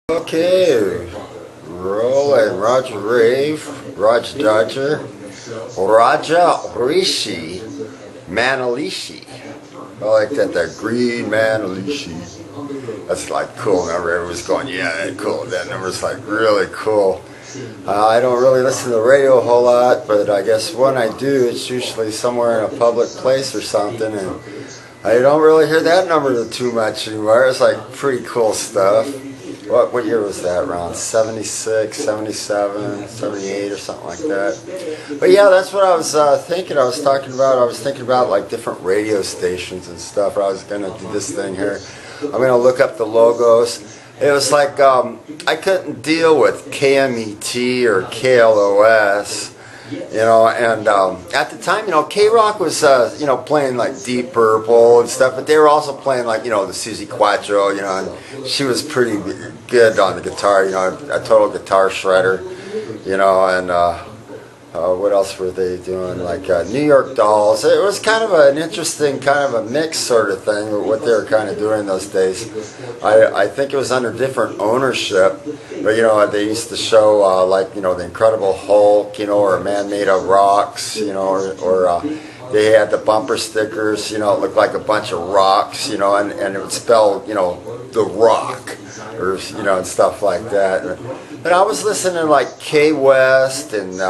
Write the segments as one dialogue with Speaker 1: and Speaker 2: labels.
Speaker 1: Okay, rolling. Roger Rave, Roger Dodger, Raja Rishi, Manalishi. I like that, that green Manalishi. That's like cool. Remember, everyone was going, yeah, that's cool. That number's like really cool. I don't really listen to the radio a whole lot, but I guess when I do, it's usually somewhere in a public place or something, and I don't really hear that number too much anymore. It's like pretty cool stuff. What year was that? Around 76, 77, 78 or something like that. But yeah, that's what I was thinking. I was thinking about like different radio stations and stuff. I was going to do this thing here. I'm going to look up the logos. It was like I couldn't deal with KMET or KLOS. And at the time, K-Rock was, playing like Deep Purple and stuff, but they were also playing like, the Susie Quattro, and she was pretty good on the guitar, a total guitar shredder, and what else were they doing? Like New York Dolls. It was kind of an interesting, kind of a mix sort of thing, what they were kind of doing those days. I think it was under different ownership, but they used to show like the Incredible Hulk, or Man Made of Rocks, or they had the bumper stickers, it looked like a bunch of rocks, and it would spell, The Rock, or and stuff like that. But I was listening to like K West and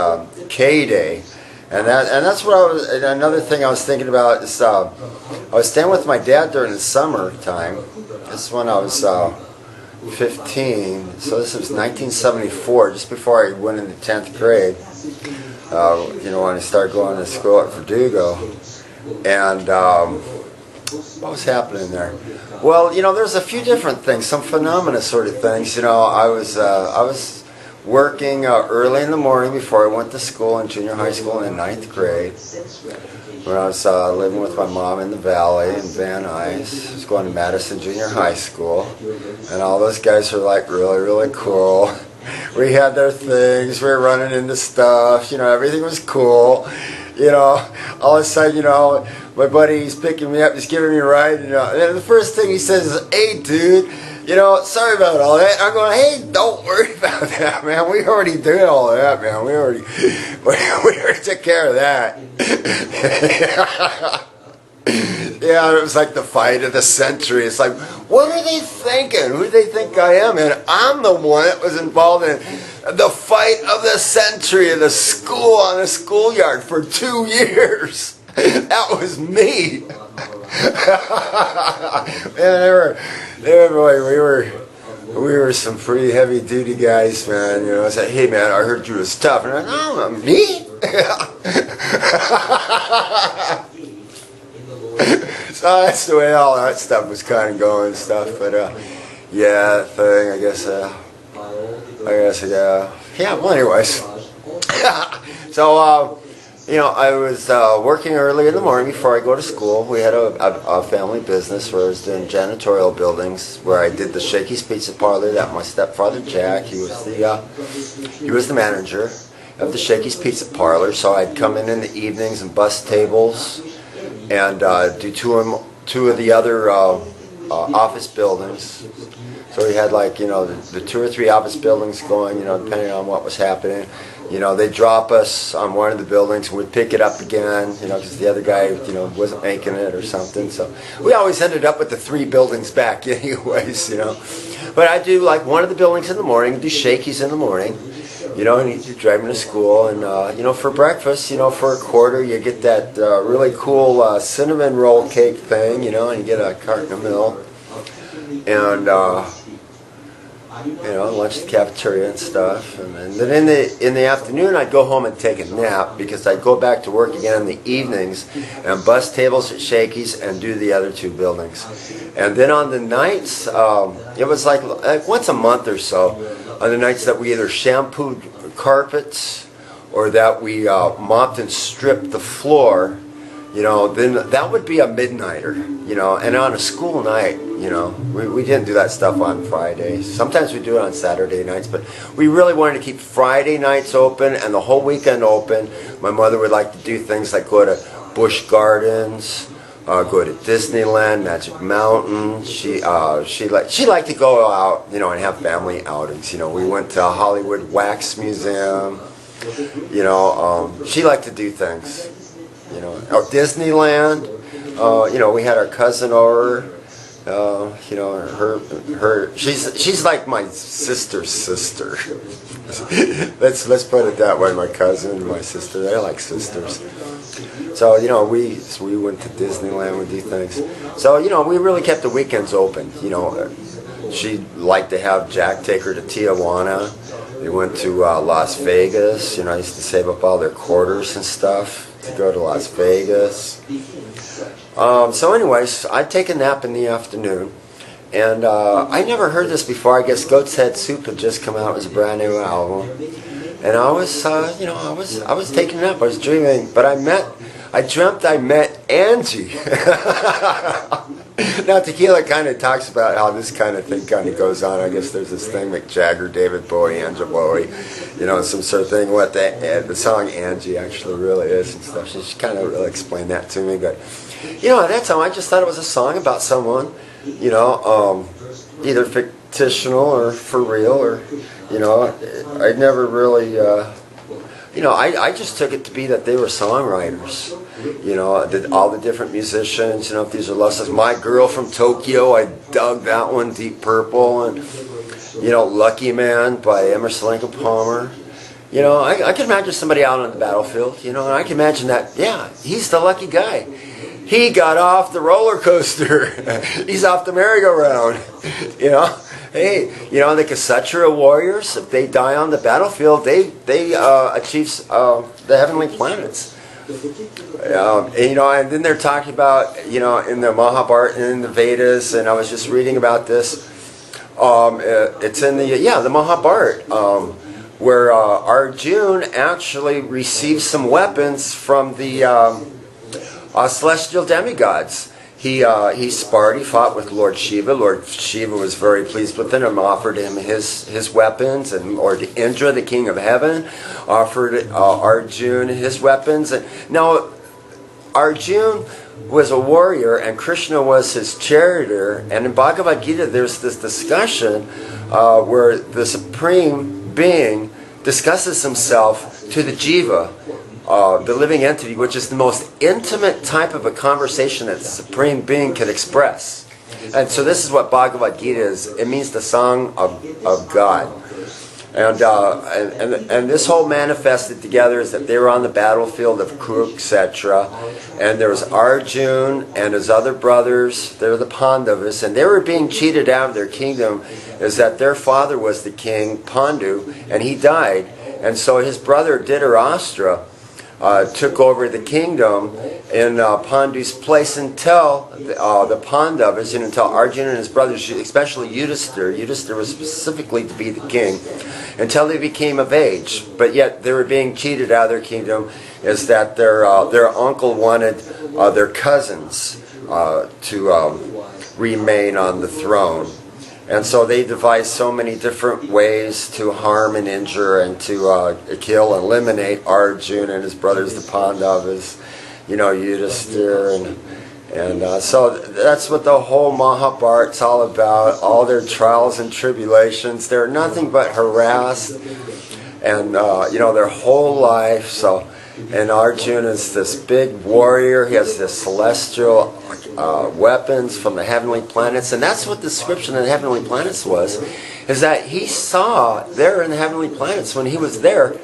Speaker 1: K Day, and that's what I was. And another thing I was thinking about is I was staying with my dad during the summertime. This is when I was 15, so this was 1974, just before I went into 10th grade. When I started going to school at Verdugo, and what was happening there? Well, there's a few different things, some phenomena sort of things. I was working early in the morning before I went to school in junior high school in the 9th grade. When I was living with my mom in the Valley in Van Nuys. I was going to Madison Junior High School, and all those guys were like really, really cool. We had their things, we were running into stuff, everything was cool. All of a sudden, my buddy, he's picking me up, he's giving me a ride, and then the first thing he says is, "Hey, dude, sorry about all that." I'm going, "Hey, don't worry about that, man. We already did all that, man. We already took care of that." Yeah, it was like the fight of the century. It's like, what are they thinking? Who do they think I am? And I'm the one that was involved in the fight of the century of the school on the schoolyard for 2 years. That was me. Man, we were some pretty heavy duty guys, man. I said, "Hey, man, I heard you was tough." And I said, "Oh, me?" So that's the way all that stuff was kind of going and stuff. But yeah, that thing, I guess, yeah. Well, anyways, so I was working early in the morning before I go to school. We had a family business where I was doing janitorial buildings, where I did the Shakey's Pizza Parlor. That my stepfather Jack, he was the manager of the Shakey's Pizza Parlor. So I'd come in the evenings and bust tables and do two of the other office buildings. So we had like the 2 or 3 office buildings going, depending on what was happening. They'd drop us on one of the buildings and we'd pick it up again, because the other guy, wasn't making it or something. So we always ended up with the 3 buildings back anyways, But I do like one of the buildings in the morning, do Shakey's in the morning, and you're driving to school, and, for breakfast, for a quarter, you get that really cool cinnamon roll cake thing, and you get a carton of milk, and, lunch at the cafeteria and stuff. And then in the afternoon, I'd go home and take a nap, because I'd go back to work again in the evenings and bust tables at Shakey's and do the other 2 buildings. And then on the nights, it was like once a month or so, on the nights that we either shampooed carpets or that we mopped and stripped the floor, then that would be a midnighter, and on a school night, we didn't do that stuff on Fridays. Sometimes we do it on Saturday nights, but we really wanted to keep Friday nights open and the whole weekend open. My mother would like to do things like go to Busch Gardens go to Disneyland, Magic Mountain. She liked to go out, you know, and have family outings. You know, we went to Hollywood Wax Museum. You know, she liked to do things. You know, Disneyland. You know, we had our cousin over. You know, she's like my sister's sister. let's put it that way. My cousin and my sister, they're like sisters. So, you know, we went to Disneyland, we do things. So, you know, we really kept the weekends open. You know, she'd like to have Jack take her to Tijuana. We went to Las Vegas. You know, I used to save up all their quarters and stuff to go to Las Vegas. So anyways, I'd take a nap in the afternoon. And I never heard this before. I guess Goat's Head Soup had just come out. It was a brand new album. And I was, you know, I was taking a nap. I was dreaming. But I dreamt I met Angie. Now, Tequila kind of talks about how this kind of thing kind of goes on. I guess there's this thing, Mick Jagger, David Bowie, Angela Bowie, you know, some sort of thing. What the song Angie actually really is and stuff. She kind of really explained that to me. But, you know, at that time, I just thought it was a song about someone, you know, either fictional or for real, or, you know, I never really, you know, I just took it to be that they were songwriters. You know, all the different musicians, you know, if these are love songs. My Girl from Tokyo, I dug that one, Deep Purple, and, you know, Lucky Man by Emerson, Lake and Palmer. You know, I can imagine somebody out on the battlefield, you know, and I can imagine that, yeah, he's the lucky guy. He got off the roller coaster. He's off the merry-go-round, you know. Hey, you know, the Kasatra warriors, if they die on the battlefield, they achieve the heavenly planets. And, you know, and then they're talking about, you know, in the Mahabharata and in the Vedas, and I was just reading about this. It's in the Mahabharata, where Arjuna actually received some weapons from the celestial demigods. He sparred, he fought with Lord Shiva. Lord Shiva was very pleased with him and offered him his weapons. And Lord Indra, the king of heaven, offered Arjuna his weapons. And now, Arjuna was a warrior and Krishna was his charioteer. And in Bhagavad Gita, there's this discussion where the Supreme Being discusses himself to the Jiva, the living entity, which is the most intimate type of a conversation that the Supreme Being can express. And so this is what Bhagavad Gita is. It means the song of God. And this whole manifested together is that they were on the battlefield of Kurukshetra, and there was Arjuna and his other brothers, they were the Pandavas, and they were being cheated out of their kingdom, is that their father was the king, Pandu, and he died. And so his brother Dhritarashtra took over the kingdom in Pandu's place until the Pandavas, and until Arjuna and his brothers, especially Yudhisthira was specifically to be the king, until they became of age. But yet they were being cheated out of their kingdom, is that their uncle wanted their cousins to remain on the throne. And so they devised so many different ways to harm and injure and to kill and eliminate Arjuna and his brothers, the Pandavas, you know, Yudhisthira. And so that's what the whole Mahabharata's all about, all their trials and tribulations. They're nothing but harassed and, you know, their whole life. So, and Arjuna is this big warrior. He has this celestial weapons from the heavenly planets, and that's what the description of the heavenly planets was, is that he saw there in the heavenly planets when he was there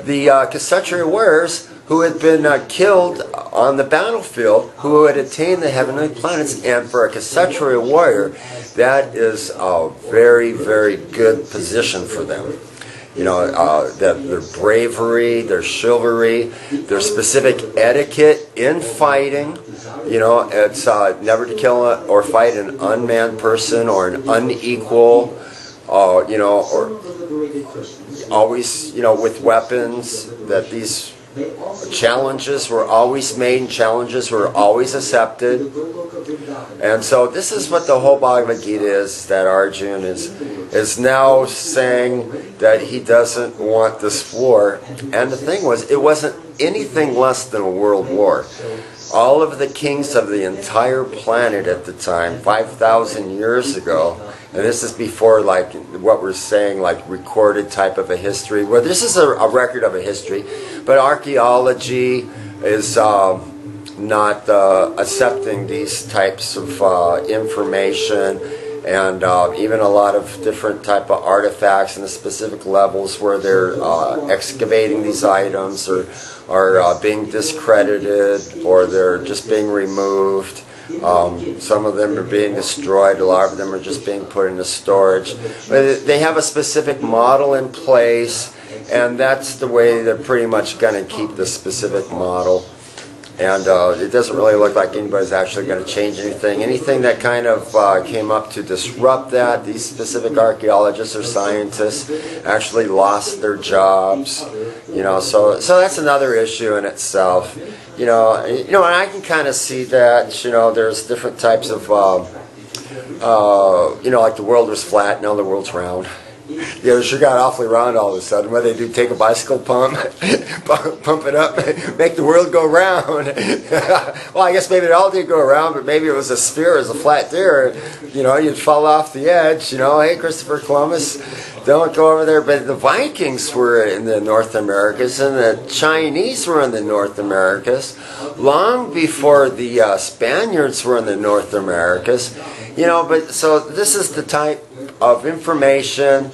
Speaker 1: the Kshatriya warriors who had been killed on the battlefield, who had attained the heavenly planets. And for a Kshatriya warrior, that is a very, very good position for them. You know, their bravery, their chivalry, their specific etiquette in fighting. You know, it's never to kill or fight an unmanned person or an unequal, you know, or always, you know, with weapons, that these challenges were always made and challenges were always accepted. And so this is what the whole Bhagavad Gita is, that Arjuna is now saying that he doesn't want this war. And the thing was, it wasn't anything less than a world war. all of the kings of the entire planet at the time, 5,000 years ago, and this is before like what we're saying, like recorded type of a history. Well, this is a record of a history, but archaeology is not accepting these types of information, and even a lot of different type of artifacts and the specific levels where they're excavating these items or are being discredited, or they're just being removed. Some of them are being destroyed. A lot of them are just being put into storage. But they have a specific model in place, and that's the way they're pretty much going to keep the specific model. And it doesn't really look like anybody's actually going to change anything. Anything that kind of came up to disrupt that, these specific archaeologists or scientists actually lost their jobs. You know, so that's another issue in itself. You know, and I can kind of see that. You know, there's different types of, you know, like the world was flat, now the world's round. Yeah, it sure got awfully round all of a sudden. What they do, take a bicycle pump, pump it up, make the world go round. Well, I guess maybe it all did go around, but maybe it was a sphere, it was a flat there. You know, you'd fall off the edge. You know, hey, Christopher Columbus, don't go over there. But the Vikings were in the North Americas, and the Chinese were in the North Americas, long before the Spaniards were in the North Americas. You know, but so this is the type of information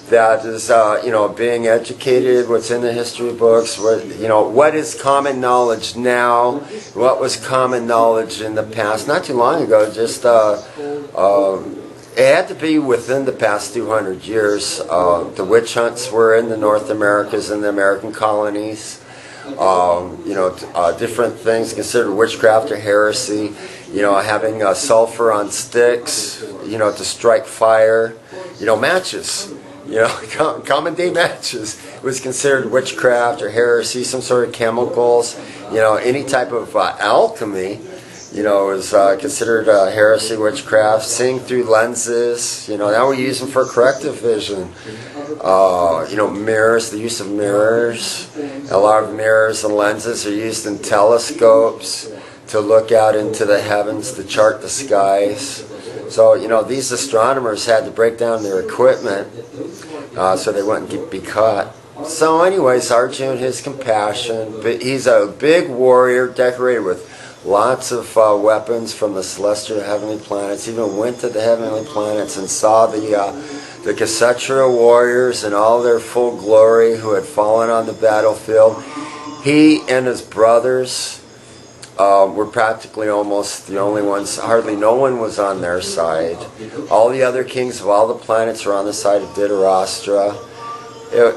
Speaker 1: that is, you know, being educated, what's in the history books, what, you know, what is common knowledge now, what was common knowledge in the past. Not too long ago, just, it had to be within the past 200 years. The witch hunts were in the North Americas and the American colonies. You know, different things considered witchcraft or heresy. You know, having sulfur on sticks, you know, to strike fire. You know, matches. You know, common day matches was considered witchcraft or heresy, some sort of chemicals. You know, any type of alchemy, you know, was considered heresy, witchcraft. Seeing through lenses, you know, now we use them for corrective vision. You know, mirrors, the use of mirrors. A lot of mirrors and lenses are used in telescopes to look out into the heavens, to chart the skies. So, you know, these astronomers had to break down their equipment so they wouldn't be caught. So anyways, Arjun, his compassion, but he's a big warrior decorated with lots of weapons from the celestial heavenly planets. Even went to the heavenly planets and saw the Kshatriya warriors in all their full glory who had fallen on the battlefield. He and his brothers were practically almost the only ones. Hardly no one was on their side. All the other kings of all the planets were on the side of Dhritarashtra.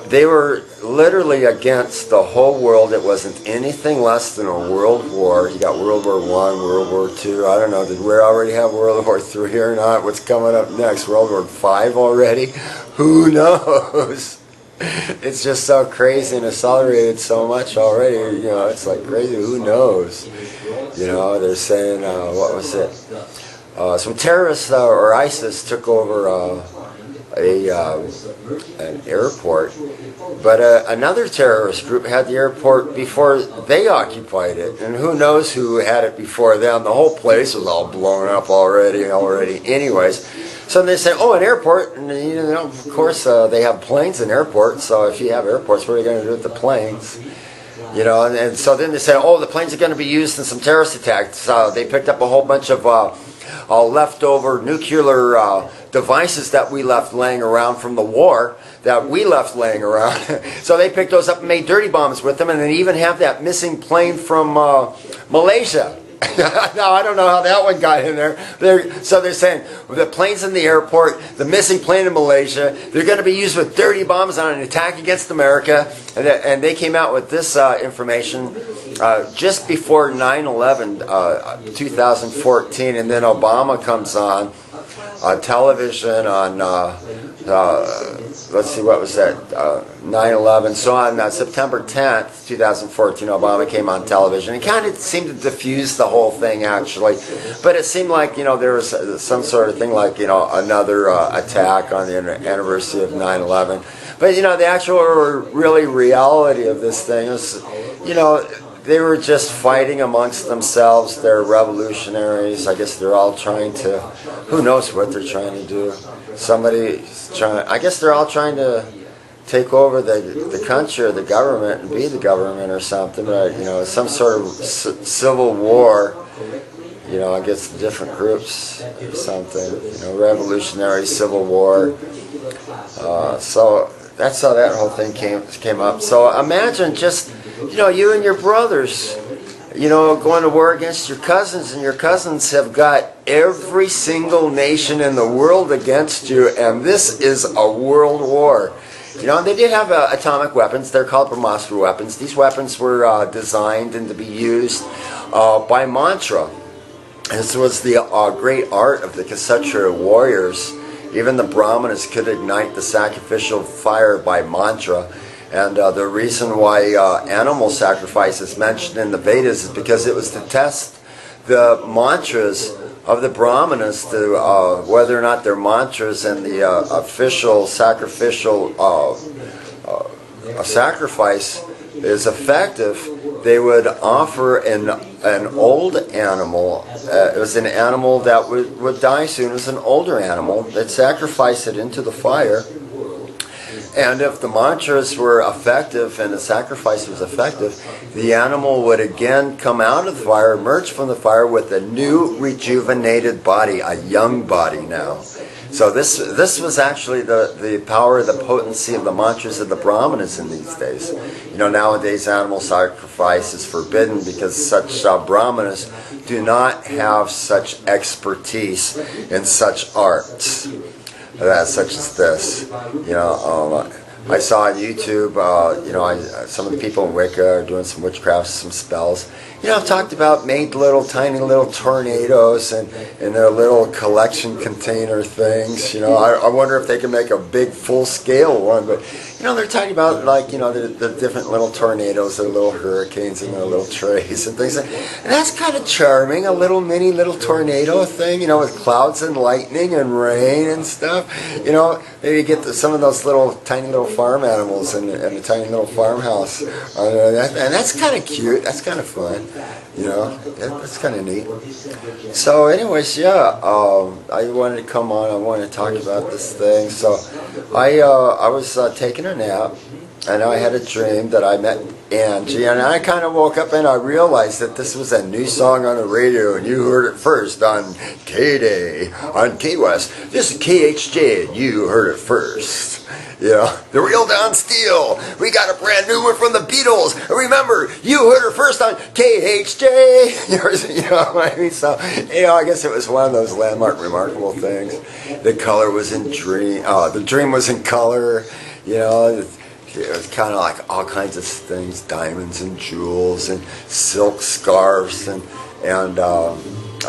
Speaker 1: They were literally against the whole world. It wasn't anything less than a world war. You got World War I, World War II. I don't know, did we already have World War III or not? What's coming up next? World War V already? Who knows? It's just so crazy and accelerated so much already. You know, it's like crazy. Who knows? You know, they're saying, what was it? Some terrorists or ISIS took over an airport, but another terrorist group had the airport before they occupied it, and who knows who had it before them. The whole place was all blown up already anyways. So they say, oh, an airport, and you know, of course they have planes in airports, so if you have airports, what are you going to do with the planes? You know, and so then they say, oh, the planes are going to be used in some terrorist attacks. So they picked up a whole bunch of leftover nuclear devices that we left laying around from the war, that we left laying around. So they picked those up and made dirty bombs with them, and they even have that missing plane from Malaysia. Now, I don't know how that one got in there. So they're saying, the plane's in the airport, the missing plane in Malaysia, they're going to be used with dirty bombs on an attack against America. And they came out with this information just before 9/11, 2014, and then Obama comes on television on, let's see, what was that, 9/11. So on September 10th, 2014, Obama came on television and kind of seemed to diffuse the whole thing, actually. But it seemed like, you know, there was some sort of thing like, you know, another attack on the anniversary of 9/11. But, you know, the actual really reality of this thing is, you know, they were just fighting amongst themselves. They're revolutionaries. I guess they're all trying to, who knows what they're trying to do. Somebody's trying, I guess they're all trying to take over the country or the government and be the government or something. But, you know, some sort of civil war, you know, against different groups or something. You know, revolutionary civil war. So that's how that whole thing came up. So imagine just, you know, you and your brothers, you know, going to war against your cousins, and your cousins have got every single nation in the world against you, and this is a world war. You know, they did have atomic weapons. They're called Brahmastra weapons. These weapons were designed and to be used by mantra. This was the great art of the Kshatriya warriors. Even the Brahmanas could ignite the sacrificial fire by mantra. And the reason why animal sacrifice is mentioned in the Vedas is because it was to test the mantras of the Brahmanas to whether or not their mantras and the official sacrificial sacrifice is effective. They would offer an old animal. It was an animal that would die soon. It was an older animal. They'd sacrifice it into the fire. And if the mantras were effective and the sacrifice was effective, the animal would again come out of the fire, emerge from the fire with a new rejuvenated body, a young body now. So this was actually the power, the potency of the mantras of the Brahmanas in these days. You know, nowadays animal sacrifice is forbidden because such Brahmanas do not have such expertise in such arts. Such as this, you know. I saw on YouTube, you know, some of the people in Wicca are doing some witchcraft, some spells. You know, I've talked about made little tiny little tornadoes and in their little collection container things. You know, I wonder if they can make a big full scale one, but you know, they're talking about like, you know, the different little tornadoes, their little hurricanes and their little trays and things. And that's kind of charming, a little mini little tornado thing, you know, with clouds and lightning and rain and stuff. You know, maybe get some of those little tiny little farm animals in a tiny little farmhouse. And that's kind of cute. That's kind of fun. You know, that's kind of neat. So anyways, yeah, I wanted to come on. I wanted to talk about this thing. So I was taking a nap, and I had a dream that I met Angie, and I kind of woke up and I realized that this was a new song on the radio, and you heard it first on K-Day, on K-West. This is KHJ, and you heard it first. Yeah, the real Don Steele. We got a brand new one from the Beatles. And remember, you heard her first on KHJ. You know what I mean? So, you know, I guess it was one of those landmark, remarkable things. The color was in dream. The dream was in color. You know, it was kind of like all kinds of things, diamonds and jewels and silk scarves and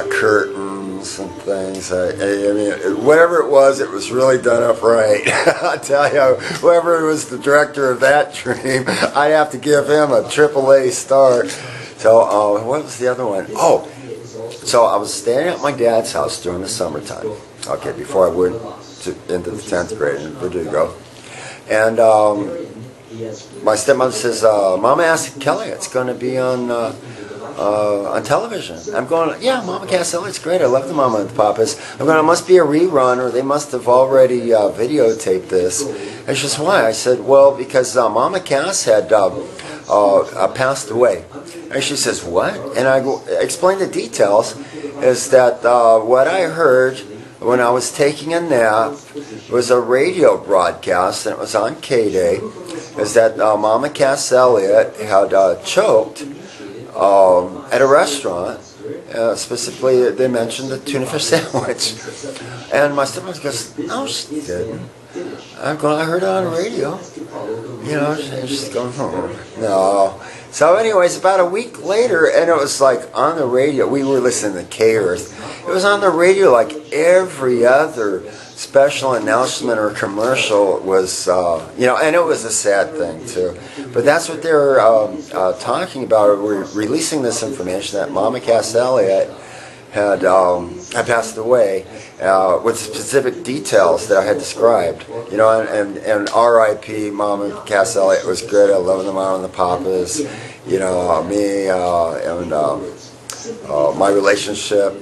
Speaker 1: curtains and things. I mean, whatever it was really done up right. I tell you, whoever was the director of that dream, I'd have to give him a AAA star. So, what was the other one? Oh, so I was staying at my dad's house during the summertime. Okay, before I went into the 10th grade in Verdugo. And my stepmother says, Mama asked Kelly, it's going to be on television. I'm going, yeah, Mama Cass Elliott's great. I love the Mama and the Papas. I'm going, it must be a rerun, or they must have already videotaped this. And she says, why? I said, well, because Mama Cass had passed away. And she says, what? And I explained the details, is that what I heard when I was taking a nap was a radio broadcast, and it was on K-Day, is that Mama Cass Elliott had choked at a restaurant. Specifically, they mentioned the tuna fish sandwich. And my stepmother goes, no, she didn't. I'm going, I heard it on the radio. You know, and she's going, no. So anyways, about a week later, and it was like on the radio, we were listening to K-Earth. It was on the radio like every other special announcement or commercial was, you know, and it was a sad thing too. But that's what they were talking about. We're releasing this information that Mama Cass Elliott had passed away with specific details that I had described. You know, and R.I.P. Mom and Cass Elliott was good. I love the Mom and the Papas. You know, me and my relationship.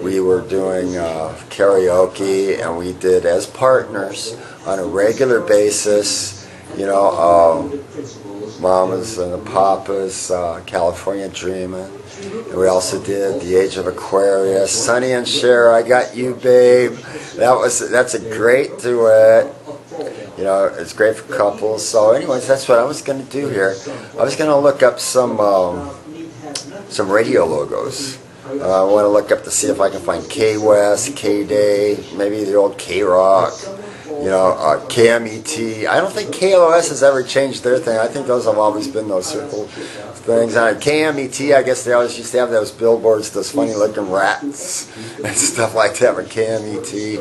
Speaker 1: We were doing karaoke, and we did as partners on a regular basis. You know, Mamas and the Papas, California Dreamin'. And we also did The Age of Aquarius, Sonny and Cher, I Got You, Babe. That's a great duet. You know, it's great for couples. So anyways, that's what I was going to do here. I was going to look up some radio logos. I want to look up to see if I can find K-West, K-Day, maybe the old K-Rock. You know, KMET. I don't think KLOS has ever changed their thing. I think those have always been those circle things. And KMET, I guess they always used to have those billboards, those funny looking rats and stuff like that for KMET.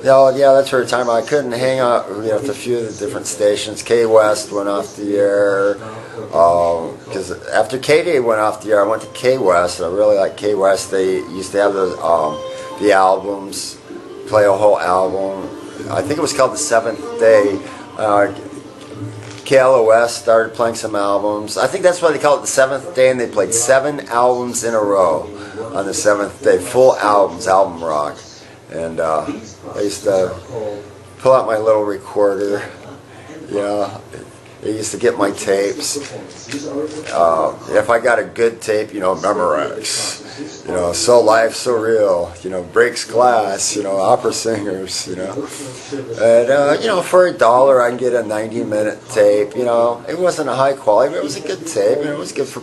Speaker 1: Oh, yeah, that's what we're talking about. I couldn't hang out, you know, with a few of the different stations. K-West went off the air. Because after K-Day went off the air, I went to K-West. I really like K-West. They used to have the albums, play a whole album. I think it was called The Seventh Day. KLOS started playing some albums. I think that's why they call it The Seventh Day, and they played 7 albums in a row on the 7th day, full albums, album rock. And I used to pull out my little recorder, you know. I used to get my tapes. If I got a good tape, you know, Memorex, you know, So Life, So Real, you know, Breaks Glass, you know, opera singers, you know. And, you know, for $1, I can get a 90-minute tape, you know. It wasn't a high quality, but it was a good tape, and it was good for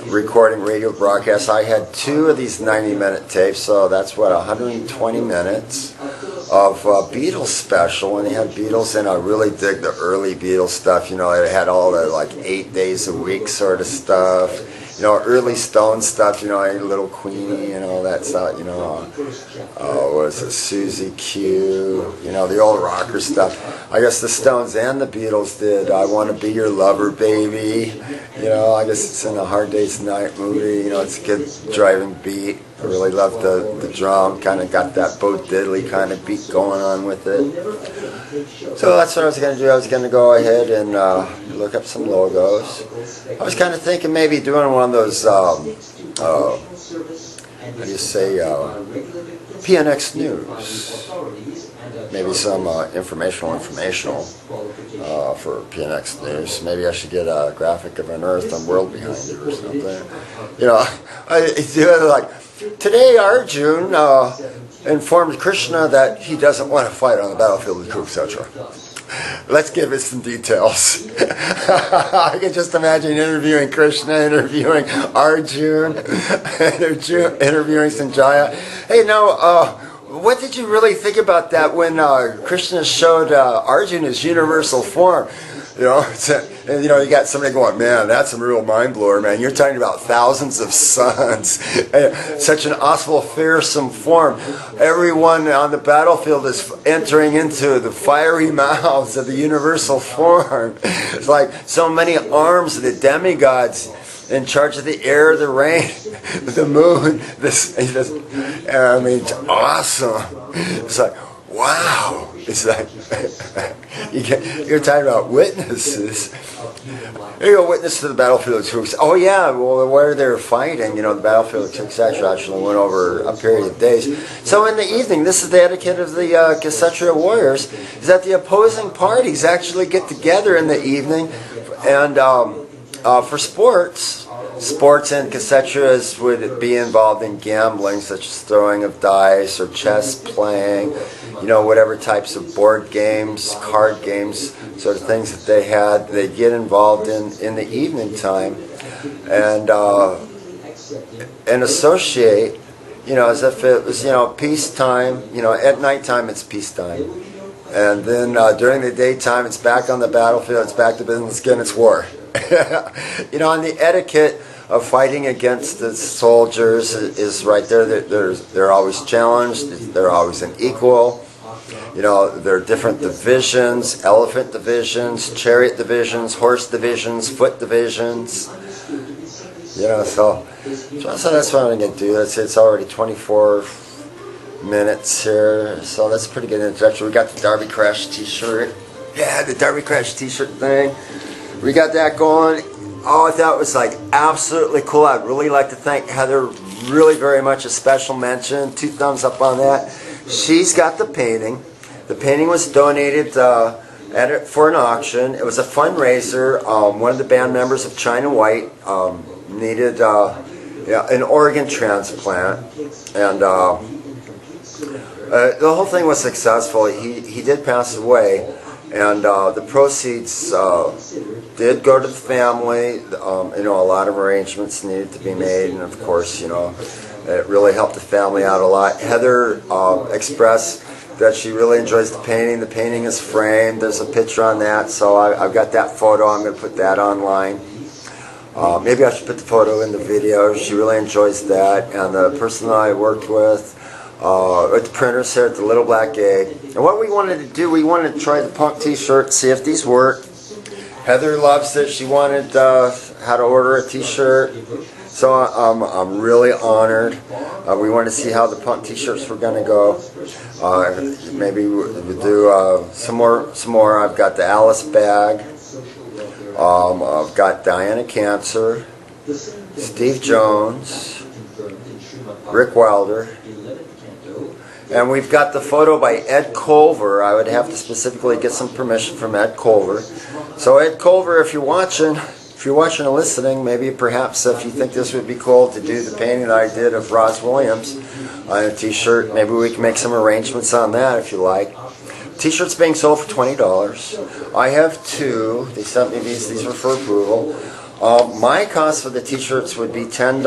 Speaker 1: recording radio broadcasts. I had 2 of these 90-minute tapes, so that's what, 120 minutes of Beatles special, and they had Beatles, and I really dig the early Beatles stuff. You know, it had all the like 8 days a week sort of stuff. You know, early Stone stuff. You know, Little Queenie and all that stuff. You know, what was it, Susie Q? You know, the old rocker stuff. I guess the Stones and the Beatles did I Want to Be Your Lover, Baby. You know, I guess it's in a Hard Day's Night movie. You know, it's a good driving beat. I really loved the drum, kind of got that Bo Diddley kind of beat going on with it. So that's what I was going to do. I was going to go ahead and look up some logos. I was kind of thinking maybe doing one of those, how do you say, PNX News. Maybe some informational for PNX News. Maybe I should get a graphic of an Earth and world behind it or something. You know, I do it like, today Arjun informed Krishna that he doesn't want to fight on the battlefield with Kurukshetra. Let's give it some details. I can just imagine interviewing Krishna, interviewing Arjun, interviewing Sanjaya. Hey, now, what did you really think about that when Krishna showed Arjun his universal form? You know, and, you know, you got somebody going, man, that's a real mind blower, man. You're talking about thousands of suns, such an awful, fearsome form. Everyone on the battlefield is entering into the fiery mouths of the universal form. It's like so many arms of the demigods in charge of the air, the rain, the moon. I mean, it's awesome. It's like, wow. It's like, you're talking about witnesses. Here you go, witness to the battlefield of Kurukshetra. Oh yeah, well, where they're fighting, you know, the battlefield of Kurukshetra actually went over a period of days. So in the evening, this is the etiquette of the Kshatriya warriors, is that the opposing parties actually get together in the evening and for sports. Sports and Kshatriyas would be involved in gambling, such as throwing of dice or chess playing, you know, whatever types of board games, card games, sort of things that they had. They'd get involved in the evening time and associate, you know, as if it was, you know, peacetime. You know, at nighttime it's peacetime. And then during the daytime it's back on the battlefield, it's back to business again, it's war. You know, and the etiquette of fighting against the soldiers is right there. They're always challenged. They're always an equal. You know, there are different divisions: elephant divisions, chariot divisions, horse divisions, foot divisions. You know, so that's what I'm going to do. It's already 24 minutes here, so that's a pretty good introduction. We got the Darby Crash t-shirt. Yeah, the Darby Crash t-shirt thing. We got that going. Oh, I thought it was like absolutely cool. I'd really like to thank Heather really very much. A special mention. 2 thumbs up on that. She's got the painting. The painting was donated for an auction. It was a fundraiser. One of the band members of China White needed an organ transplant, and the whole thing was successful. He did pass away, and the proceeds did go to the family. You know, a lot of arrangements needed to be made, and of course, you know, it really helped the family out a lot. Heather expressed that she really enjoys the painting. The painting is framed. There's a picture on that, so I've got that photo. I'm going to put that online. Maybe I should put the photo in the video. She really enjoys that. And the person that I worked with the printers here at the Little Black Egg. And what we wanted to do, we wanted to try the punk t-shirt, see if these work. Heather loves it. She wanted how to order a t-shirt. So I'm really honored. We wanted to see how the punk t-shirts were going to go. Maybe we'll do some more. I've got the Alice bag. I've got Diana Cancer, Steve Jones, Rick Wilder, and we've got the photo by Ed Culver. I would have to specifically get some permission from Ed Culver. So Ed Culver, if you're watching and listening, maybe perhaps if you think this would be cool to do the painting that I did of Roz Williams on a t-shirt, maybe we can make some arrangements on that if you like. T-shirts being sold for $20. I have 2. They sent me these. These were for approval. My cost for the t-shirts would be $10.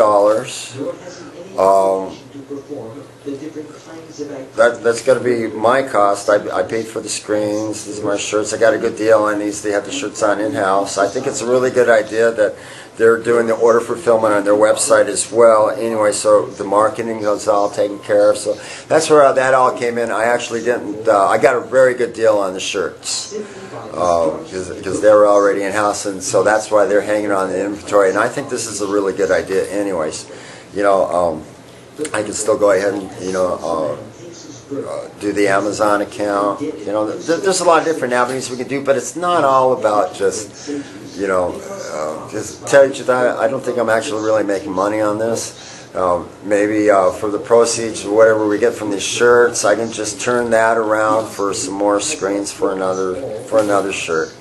Speaker 1: That's going to be my cost. I paid for the screens. These are my shirts. I got a good deal on these. They have the shirts on in-house. I think it's a really good idea that they're doing the order fulfillment on their website as well. Anyway, so the marketing is all taken care of. So that's where that all came in. I actually didn't. I got a very good deal on the shirts because they were already in-house, and so that's why they're hanging on the inventory. And I think this is a really good idea. Anyways, you know. I can still go ahead and, you know, do the Amazon account. You know, there's a lot of different avenues we can do, but it's not all about just, you know, just tell you the truth, I don't think I'm actually really making money on this. Maybe for the proceeds, whatever we get from these shirts, I can just turn that around for some more screens for another shirt.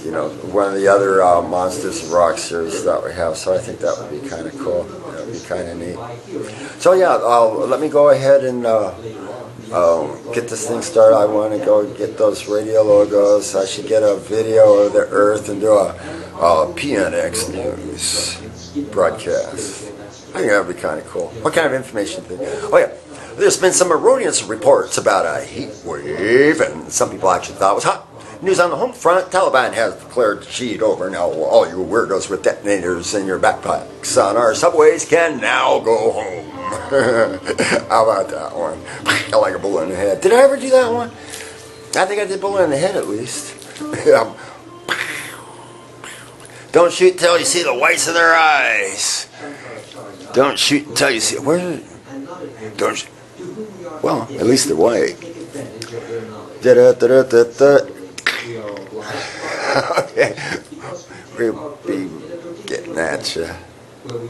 Speaker 1: You know, one of the other Monsters of Rock series that we have, so I think that would be kind of cool. That would be kind of neat. So yeah, let me go ahead and get this thing started. I want to go get those radio logos. I should get a video of the Earth and do a PNX News broadcast. I think that would be kind of cool. What kind of information thing? Oh yeah, there's been some erroneous reports about a heat wave, and some people actually thought it was hot. News on the home front, Taliban has declared defeat over. Now all you weirdos with detonators in your backpacks on our subways can now go home. How about that one? I like a bullet in the head. Did I ever do that one? I think I did bullet in the head at least. Don't shoot until you see the whites of their eyes. Don't shoot until you see... Where? Don't shoot. Well, at least they're white. Da-da-da-da-da-da. Okay, we'll be getting at you.